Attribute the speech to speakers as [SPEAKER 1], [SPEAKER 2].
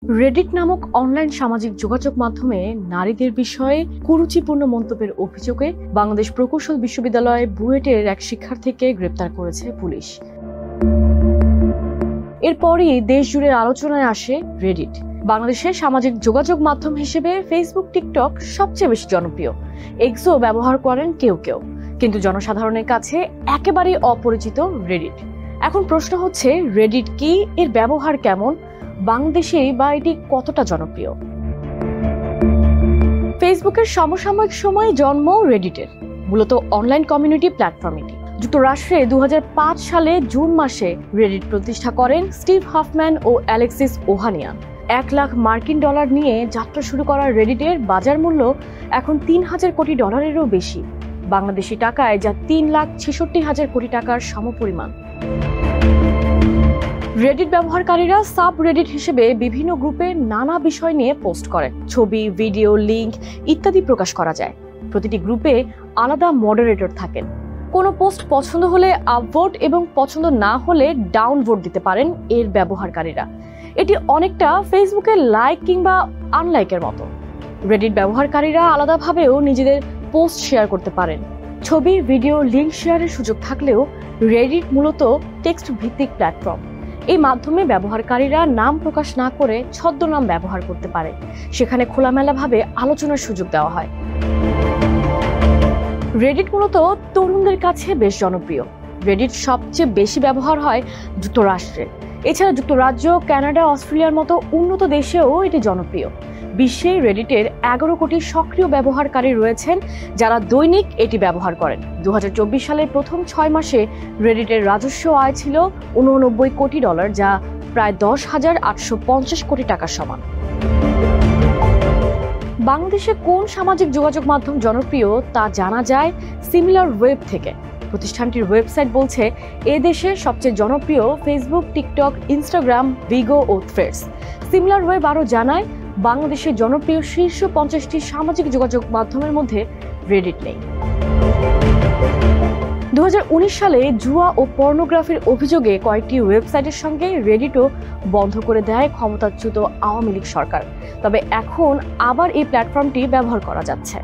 [SPEAKER 1] Reddit নামক online সামাজিক যোগাযোগ মাধ্যমে নারীদের বিষয়ে কুরুচিপূর্ণ মন্তব্যের অভিযোগে বাংলাদেশ প্রকৌশল বিশ্ববিদ্যালয় বুয়েটের এক শিক্ষার্থীকে গ্রেপ্তার করেছে পুলিশ। এরপরই দেশ জুড়ে আলোচনায় আসে রেডিট। বাংলাদেশের সামাজিক যোগাযোগ মাধ্যম হিসেবে ফেসবুক, টিকটক সবচেয়ে বেশি জনপ্রিয়। এক্সও ব্যবহার করেন কেউ কেউ, কিন্তু জনসাধারণের কাছে একেবারেই অপরিচিত রেডিট। এখন প্রশ্ন হচ্ছে, রেডিট কি, এর ব্যবহার কেমন, বাংলাদেশে বা এটি কতটা জনপ্রিয়? ফেসবুকের সমসাময়িক সময়ে জন্ম রেডিটের। মূলত অনলাইন কমিউনিটি প্ল্যাটফর্ম এটি। যুক্তরাষ্ট্রে 2005 সালে জুন মাসে রেডিট প্রতিষ্ঠা করেন স্টিভ হফম্যান ও অ্যালেক্সিস ওহানিয়ান। $1 লাখ মার্কিন নিয়ে যাত্রা শুরু করা রেডিটের বাজার মূল্য এখন $3,000 কোটি বেশি, বাংলাদেশি টাকায় যা $3,66,000 কোটি টাকার সমপরিমাণ। রেডিট ব্যবহারকারীরা সাব রেডিট হিসেবে বিভিন্ন গ্রুপে নানা বিষয় নিয়ে পোস্ট করেন। ছবি, ভিডিও, লিঙ্ক ইত্যাদি প্রকাশ করা যায়। প্রতিটি গ্রুপে আলাদা মডারেটর থাকেন। কোনো পোস্ট পছন্দ হলে আপভোট এবং পছন্দ না হলে ডাউনভোট দিতে পারেন এর ব্যবহারকারীরা। এটি অনেকটা ফেসবুকের লাইক কিংবা আনলাইকের মতো। রেডিট ব্যবহারকারীরা আলাদাভাবেও নিজেদের পোস্ট শেয়ার করতে পারেন। ছবি, ভিডিও, লিঙ্ক শেয়ারের সুযোগ থাকলেও রেডিট মূলত টেক্সট ভিত্তিক প্ল্যাটফর্ম। এই মাধ্যমে ব্যবহারকারীরা নাম প্রকাশ না করে ছদ্মনাম ব্যবহার করতে পারে। সেখানে খোলামেলাভাবে আলোচনার সুযোগ দেওয়া হয়। রেডিট মূলত তরুণদের কাছে বেশ জনপ্রিয়। রেডিট সবচেয়ে বেশি ব্যবহার হয় যুক্তরাষ্ট্রে। এছাড়া যুক্তরাজ্য, কানাডা, অস্ট্রেলিয়ার মতো উন্নত দেশেও এটি জনপ্রিয়। বিশ্বে রেডিটের 11 কোটি সক্রিয় ব্যবহারকারী রয়েছেন, যারা দৈনিক এটি ব্যবহার করেন। 2024 সালের প্রথম 6 মাসে রেডিটের রাজস্ব আয় ছিল $89 কোটি, যা প্রায় 10,850 কোটি টাকার সমান। বাংলাদেশে কোন সামাজিক যোগাযোগ মাধ্যম জনপ্রিয় তা জানা যায় সিমিলার ওয়েব থেকে। প্রতিষ্ঠানটির ওয়েবসাইট বলছে, এ দেশে সবচেয়ে জনপ্রিয় ফেসবুক, টিকটক, ইনস্টাগ্রাম, বিগো ও থ্রেডস। সিমিলার ওয়েব আরও জানায়, বাংলাদেশের জনপ্রিয় শীর্ষ 50টি সামাজিক যোগাযোগ মাধ্যমের মধ্যে রেডিট নেই। 2019 সালে জুয়া ও পর্নোগ্রাফির অভিযোগে কয়েকটি ওয়েবসাইটের সঙ্গে রেডিটও বন্ধ করে দেয় ক্ষমতাচ্যুত আওয়ামী লীগ সরকার। তবে এখন আবার এই প্ল্যাটফর্মটি ব্যবহার করা যাচ্ছে।